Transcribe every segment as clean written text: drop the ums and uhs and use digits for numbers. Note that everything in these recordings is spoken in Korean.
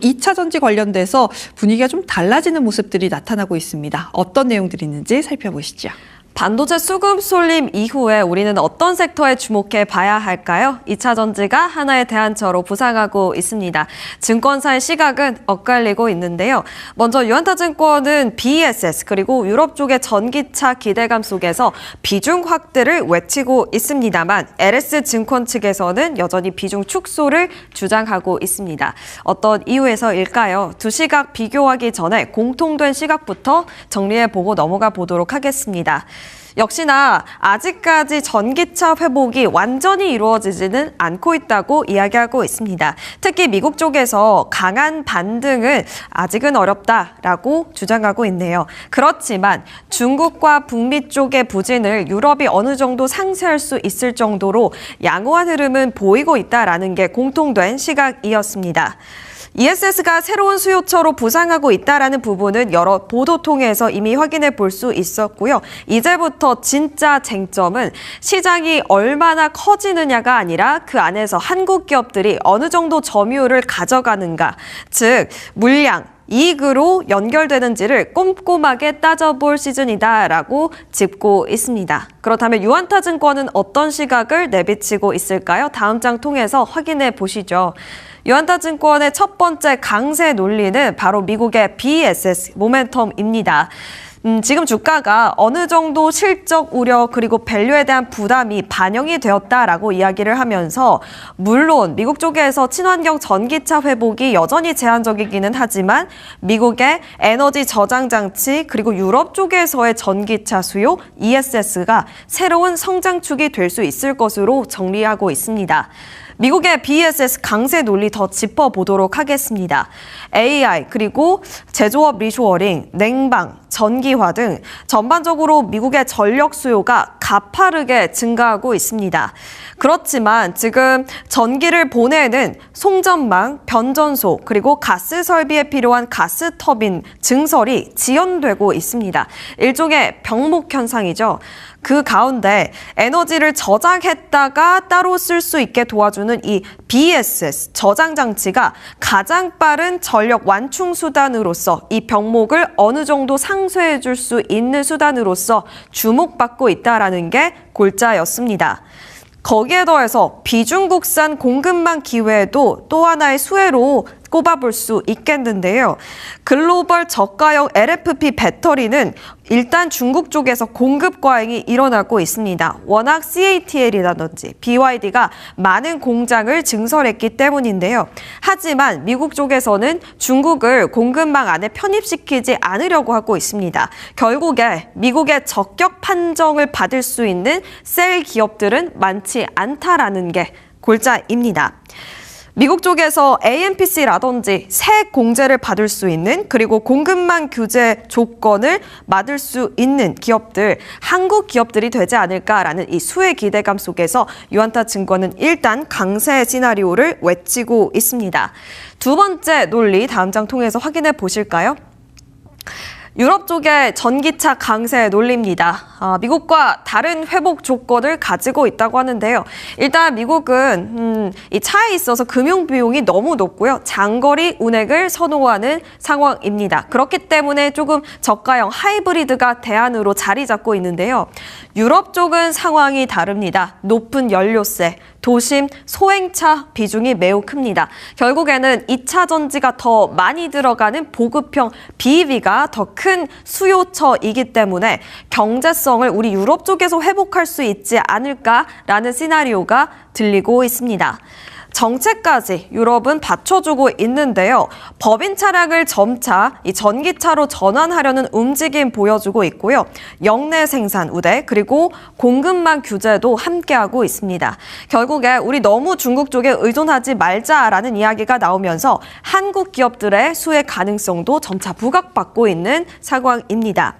2차 전지 관련돼서 분위기가 좀 달라지는 모습들이 나타나고 있습니다. 어떤 내용들이 있는지 살펴보시죠. 반도체 수급 쏠림 이후에 우리는 어떤 섹터에 주목해 봐야 할까요? 2차 전지가 하나의 대안처로 부상하고 있습니다. 증권사의 시각은 엇갈리고 있는데요. 먼저 유안타증권은 BESS 그리고 유럽 쪽의 전기차 기대감 속에서 비중 확대를 외치고 있습니다만 LS증권 측에서는 여전히 비중 축소를 주장하고 있습니다. 어떤 이유에서일까요? 두 시각 비교하기 전에 공통된 시각부터 정리해보고 넘어가 보도록 하겠습니다. 역시나 아직까지 전기차 회복이 완전히 이루어지지는 않고 있다고 이야기하고 있습니다. 특히 미국 쪽에서 강한 반등은 아직은 어렵다라고 주장하고 있네요. 그렇지만 중국과 북미 쪽의 부진을 유럽이 어느 정도 상쇄할 수 있을 정도로 양호한 흐름은 보이고 있다라는 게 공통된 시각이었습니다. ESS가 새로운 수요처로 부상하고 있다는 부분은 여러 보도 통해서 이미 확인해 볼 수 있었고요. 이제부터 진짜 쟁점은 시장이 얼마나 커지느냐가 아니라 그 안에서 한국 기업들이 어느 정도 점유율을 가져가는가, 즉 물량, 이익으로 연결되는지를 꼼꼼하게 따져볼 시즌이다라고 짚고 있습니다. 그렇다면 유안타증권은 어떤 시각을 내비치고 있을까요? 다음 장 통해서 확인해 보시죠. 유안타증권의 첫 번째 강세 논리는 바로 미국의 BESS 모멘텀입니다. 지금 주가가 어느 정도 실적 우려 그리고 밸류에 대한 부담이 반영이 되었다라고 이야기를 하면서 물론 미국 쪽에서 친환경 전기차 회복이 여전히 제한적이기는 하지만 미국의 에너지 저장 장치 그리고 유럽 쪽에서의 전기차 수요 ESS가 새로운 성장축이 될 수 있을 것으로 정리하고 있습니다. 미국의 BESS 강세 논리 더 짚어보도록 하겠습니다. AI 그리고 제조업 리쇼어링, 냉방, 전기화 등 전반적으로 미국의 전력 수요가 가파르게 증가하고 있습니다. 그렇지만 지금 전기를 보내는 송전망, 변전소, 그리고 가스 설비에 필요한 가스 터빈 증설이 지연되고 있습니다. 일종의 병목 현상이죠. 그 가운데 에너지를 저장했다가 따로 쓸 수 있게 도와주는 이 BESS 저장 장치가 가장 빠른 전력 완충 수단으로서 이 병목을 어느 정도 상쇄해 줄 수 있는 수단으로서 주목받고 있다라는 게 골자였습니다. 거기에 더해서 비중국산 공급망 기회도 또 하나의 수혜로 꼽아볼 수 있겠는데요. 글로벌 저가형 LFP 배터리는 일단 중국 쪽에서 공급 과잉이 일어나고 있습니다. 워낙 CATL이라든지 BYD가 많은 공장을 증설했기 때문인데요. 하지만 미국 쪽에서는 중국을 공급망 안에 편입시키지 않으려고 하고 있습니다. 결국에 미국의 적격 판정을 받을 수 있는 셀 기업들은 많지 않다라는 게 골자입니다. 미국 쪽에서 AMPC라든지 세액 공제를 받을 수 있는 그리고 공급망 규제 조건을 받을 수 있는 기업들, 한국 기업들이 되지 않을까라는 이 수혜 기대감 속에서 유안타증권은 일단 강세 시나리오를 외치고 있습니다. 두 번째 논리 다음 장 통해서 확인해 보실까요? 유럽 쪽의 전기차 강세 논리입니다. 미국과 다른 회복 조건을 가지고 있다고 하는데요. 일단 미국은 이 차에 있어서 금융 비용이 너무 높고요. 장거리 운행을 선호하는 상황입니다. 그렇기 때문에 조금 저가형 하이브리드가 대안으로 자리 잡고 있는데요. 유럽 쪽은 상황이 다릅니다. 높은 연료세, 도심, 소행차 비중이 매우 큽니다. 결국에는 2차 전지가 더 많이 들어가는 보급형 BEV가 더 큰 수요처이기 때문에 경제성을 우리 유럽 쪽에서 회복할 수 있지 않을까라는 시나리오가 들리고 있습니다. 정책까지 유럽은 받쳐주고 있는데요. 법인 차량을 점차 이 전기차로 전환하려는 움직임 보여주고 있고요. 역내 생산 우대 그리고 공급망 규제도 함께하고 있습니다. 결국에 우리 너무 중국 쪽에 의존하지 말자라는 이야기가 나오면서 한국 기업들의 수혜 가능성도 점차 부각받고 있는 상황입니다.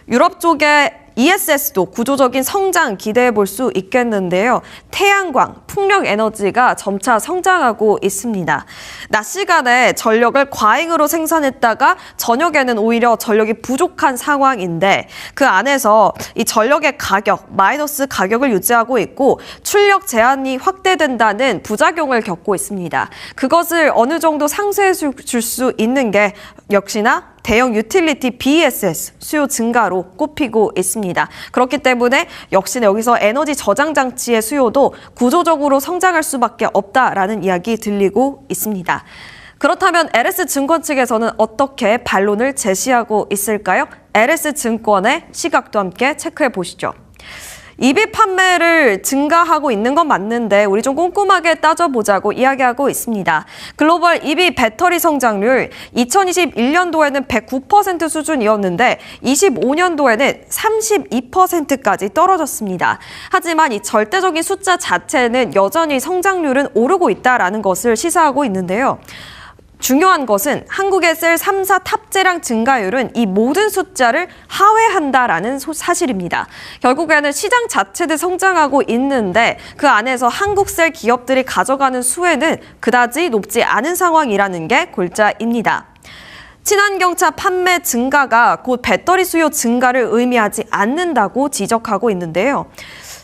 유럽 쪽에 ESS도 구조적인 성장 기대해 볼 수 있겠는데요. 태양광, 풍력 에너지가 점차 성장하고 있습니다. 낮 시간에 전력을 과잉으로 생산했다가 저녁에는 오히려 전력이 부족한 상황인데 그 안에서 이 전력의 가격, 마이너스 가격을 유지하고 있고 출력 제한이 확대된다는 부작용을 겪고 있습니다. 그것을 어느 정도 상쇄해 줄 수 있는 게 역시나 대형 유틸리티 BESS 수요 증가로 꼽히고 있습니다. 그렇기 때문에 역시나 여기서 에너지 저장 장치의 수요도 구조적으로 성장할 수밖에 없다라는 이야기 들리고 있습니다. 그렇다면 LS증권 측에서는 어떻게 반론을 제시하고 있을까요? LS증권의 시각도 함께 체크해 보시죠. EV 판매를 증가하고 있는 건 맞는데 우리 좀 꼼꼼하게 따져보자고 이야기하고 있습니다. 글로벌 EV 배터리 성장률 2021년도에는 109% 수준이었는데 25년도에는 32%까지 떨어졌습니다. 하지만 이 절대적인 숫자 자체는 여전히 성장률은 오르고 있다는 것을 시사하고 있는데요. 중요한 것은 한국의 셀 3사 탑재량 증가율은 이 모든 숫자를 하회한다라는 사실입니다. 결국에는 시장 자체도 성장하고 있는데 그 안에서 한국 셀 기업들이 가져가는 수혜는 그다지 높지 않은 상황이라는 게 골자입니다. 친환경차 판매 증가가 곧 배터리 수요 증가를 의미하지 않는다고 지적하고 있는데요.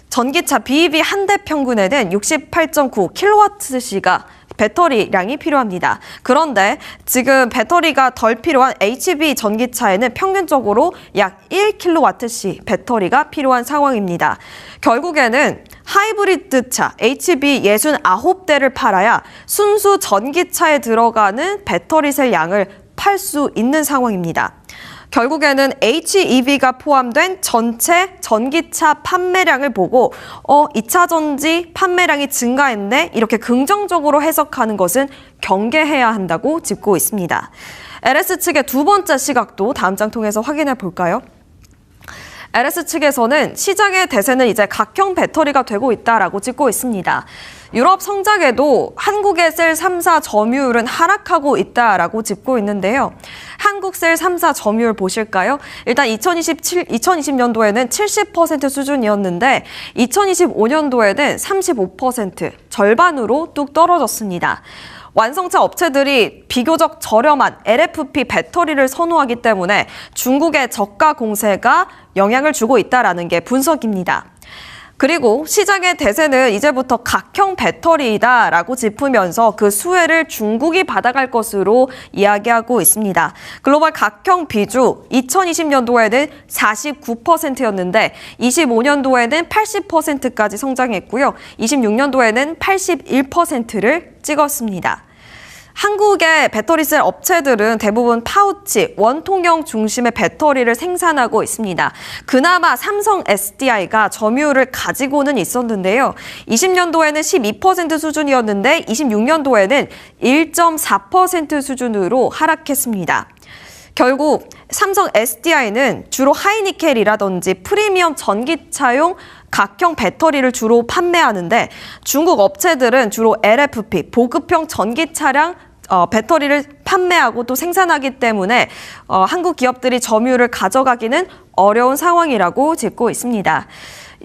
전기차 BEV 한 대 평균에는 68.9kWh가 배터리량이 필요합니다. 그런데 지금 배터리가 덜 필요한 HEV 전기차에는 평균적으로 약 1kWh 배터리가 필요한 상황입니다. 결국에는 하이브리드차 HEV 69대를 팔아야 순수 전기차에 들어가는 배터리셀 양을 팔 수 있는 상황입니다. 결국에는 HEV가 포함된 전체 전기차 판매량을 보고 2차 전지 판매량이 증가했네 이렇게 긍정적으로 해석하는 것은 경계해야 한다고 짚고 있습니다. LS 측의 두 번째 시각도 다음 장 통해서 확인해 볼까요? LS 측에서는 시장의 대세는 이제 각형 배터리가 되고 있다라고 짚고 있습니다. 유럽 성장에도 한국의 셀 3사 점유율은 하락하고 있다라고 짚고 있는데요. 한국 셀 3사 점유율 보실까요? 일단 2020년도에는 70% 수준이었는데 2025년도에는 35%, 절반으로 뚝 떨어졌습니다. 완성차 업체들이 비교적 저렴한 LFP 배터리를 선호하기 때문에 중국의 저가 공세가 영향을 주고 있다는 게 분석입니다. 그리고 시장의 대세는 이제부터 각형 배터리다라고 짚으면서 그 수혜를 중국이 받아갈 것으로 이야기하고 있습니다. 글로벌 각형 비중 2020년도에는 49%였는데 25년도에는 80%까지 성장했고요. 26년도에는 81%를 찍었습니다. 한국의 배터리셀 업체들은 대부분 파우치, 원통형 중심의 배터리를 생산하고 있습니다. 그나마 삼성 SDI가 점유율을 가지고는 있었는데요. 20년도에는 12% 수준이었는데 26년도에는 1.4% 수준으로 하락했습니다. 결국 삼성 SDI는 주로 하이니켈이라든지 프리미엄 전기차용 각형 배터리를 주로 판매하는데 중국 업체들은 주로 LFP, 보급형 전기차량 배터리를 판매하고 또 생산하기 때문에 한국 기업들이 점유율을 가져가기는 어려운 상황이라고 짚고 있습니다.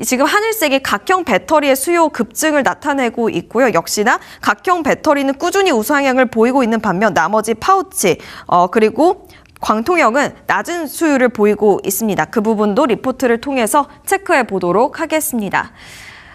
지금 하늘색이 각형 배터리의 수요 급증을 나타내고 있고요. 역시나 각형 배터리는 꾸준히 우상향을 보이고 있는 반면 나머지 파우치 그리고 광통형은 낮은 수율을 보이고 있습니다. 그 부분도 리포트를 통해서 체크해 보도록 하겠습니다.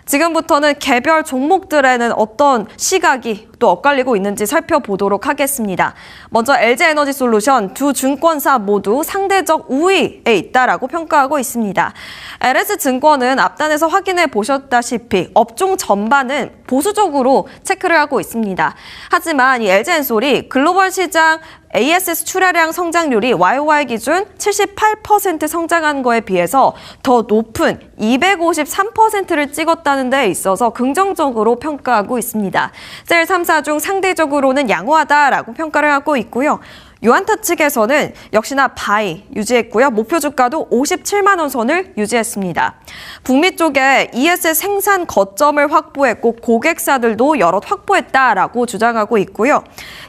지금부터는 개별 종목들에는 어떤 시각이 또 엇갈리고 있는지 살펴보도록 하겠습니다. 먼저 LG에너지솔루션 두 증권사 모두 상대적 우위에 있다라고 평가하고 있습니다. LS증권은 앞단에서 확인해 보셨다시피 업종 전반은 보수적으로 체크를 하고 있습니다. 하지만 이 LG엔솔이 글로벌 시장 ASS 출하량 성장률이 YOY 기준 78% 성장한 거에 비해서 더 높은 253%를 찍었다는 데 있어서 긍정적으로 평가하고 있습니다. 셀 3사 중 상대적으로는 양호하다라고 평가를 하고 있고요. 유안타 측에서는 역시나 바이 유지했고요. 목표 주가도 57만 원 선을 유지했습니다. 북미 쪽에 ESS 생산 거점을 확보했고 고객사들도 여럿 확보했다라고 주장하고 있고요.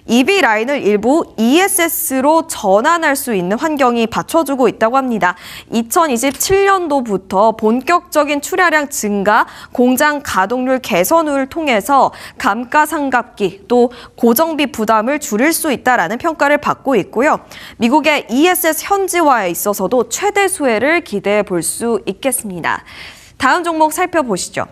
EV 라인을 일부 ESS로 전환할 수 있는 환경이 받쳐주고 있다고 합니다. 2027년도부터 본격적인 출하량 증가, 공장 가동률 개선을 통해서 감가상각비 또 고정비 부담을 줄일 수 있다라는 평가를 받고 있고요. 미국의 ESS 현지화에 있어서도 최대 수혜를 기대해 볼 수 있겠습니다. 다음 종목 살펴보시죠.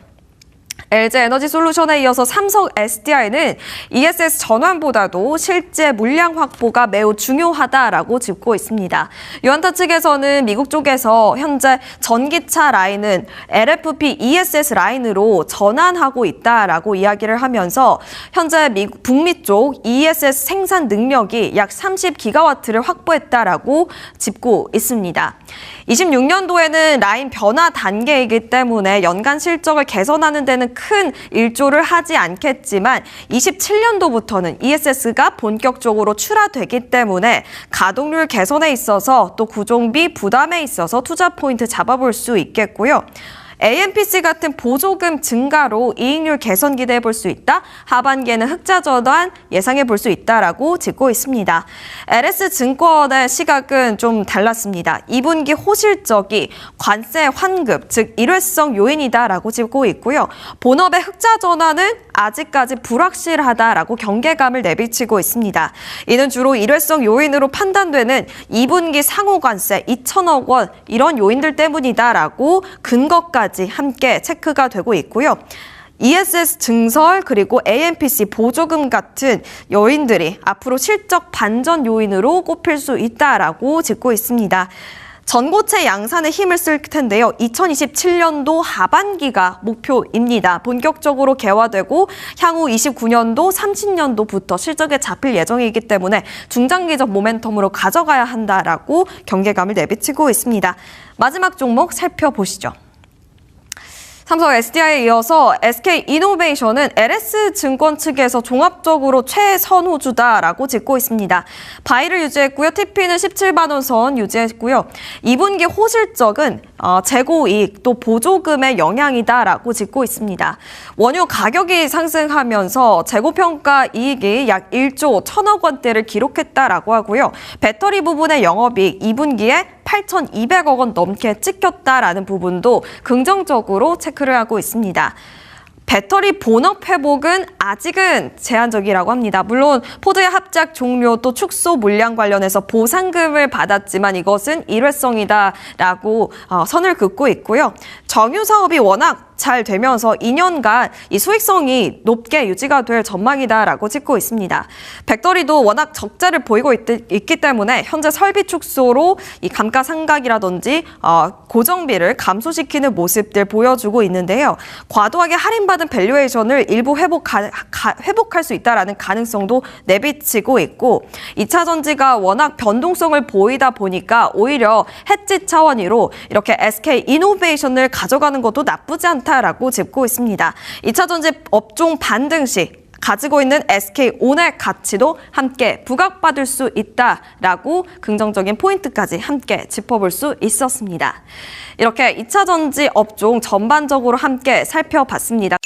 LG에너지솔루션에 이어서 삼성 SDI는 ESS 전환보다도 실제 물량 확보가 매우 중요하다라고 짚고 있습니다. 유안타 측에서는 미국 쪽에서 현재 전기차 라인은 LFP ESS 라인으로 전환하고 있다라고 이야기를 하면서 현재 북미 쪽 ESS 생산 능력이 약 30기가와트를 확보했다라고 짚고 있습니다. 26년도에는 라인 변화 단계이기 때문에 연간 실적을 개선하는 데는 큰 일조를 하지 않겠지만 27년도부터는 ESS가 본격적으로 출하되기 때문에 가동률 개선에 있어서 또 구종비 부담에 있어서 투자 포인트 잡아볼 수 있겠고요. AMPC 같은 보조금 증가로 이익률 개선 기대해 볼 수 있다. 하반기에는 흑자 전환 예상해 볼 수 있다라고 짚고 있습니다. LS증권의 시각은 좀 달랐습니다. 2분기 호실적이 관세 환급, 즉 일회성 요인이다라고 짚고 있고요. 본업의 흑자 전환은 아직까지 불확실하다라고 경계감을 내비치고 있습니다. 이는 주로 일회성 요인으로 판단되는 2분기 상호관세 2천억 원 이런 요인들 때문이다라고 근거까지 함께 체크가 되고 있고요. ESS 증설 그리고 AMPC 보조금 같은 요인들이 앞으로 실적 반전 요인으로 꼽힐 수 있다라고 짚고 있습니다. 전고체 양산에 힘을 쓸 텐데요. 2027년도 하반기가 목표입니다. 본격적으로 개화되고 향후 29년도, 30년도부터 실적에 잡힐 예정이기 때문에 중장기적 모멘텀으로 가져가야 한다라고 경계감을 내비치고 있습니다. 마지막 종목 살펴보시죠. 삼성 SDI에 이어서 SK이노베이션은 LS증권 측에서 종합적으로 최선호주다라고 짚고 있습니다. 바이를 유지했고요. TP는 17만 원 선 유지했고요. 2분기 호실적은 재고이익 또 보조금의 영향이다라고 짚고 있습니다. 원유 가격이 상승하면서 재고평가 이익이 약 1조 1천억 원대를 기록했다라고 하고요. 배터리 부분의 영업이익 2분기에 8,200억 원 넘게 찍혔다라는 부분도 긍정적으로 체크를 하고 있습니다. 배터리 본업 회복은 아직은 제한적이라고 합니다. 물론 포드의 합작 종료 또 축소 물량 관련해서 보상금을 받았지만 이것은 일회성이다라고 선을 긋고 있고요. 정유 사업이 워낙 잘 되면서 2년간 이 수익성이 높게 유지가 될 전망이다라고 짚고 있습니다. 배터리도 워낙 적자를 보이고 있기 때문에 현재 설비 축소로 이 감가상각이라든지 고정비를 감소시키는 모습들 보여주고 있는데요. 과도하게 할인받은 밸류에이션을 일부 회복할 수 있다라는 가능성도 내비치고 있고 2차 전지가 워낙 변동성을 보이다 보니까 오히려 해지 차원으로 이렇게 SK이노베이션을 가져가는 것도 나쁘지 않다라고 짚고 있습니다. 2차 전지 업종 반등 시 가지고 있는 SK온의 가치도 함께 부각받을 수 있다라고 긍정적인 포인트까지 함께 짚어볼 수 있었습니다. 이렇게 2차 전지 업종 전반적으로 함께 살펴봤습니다.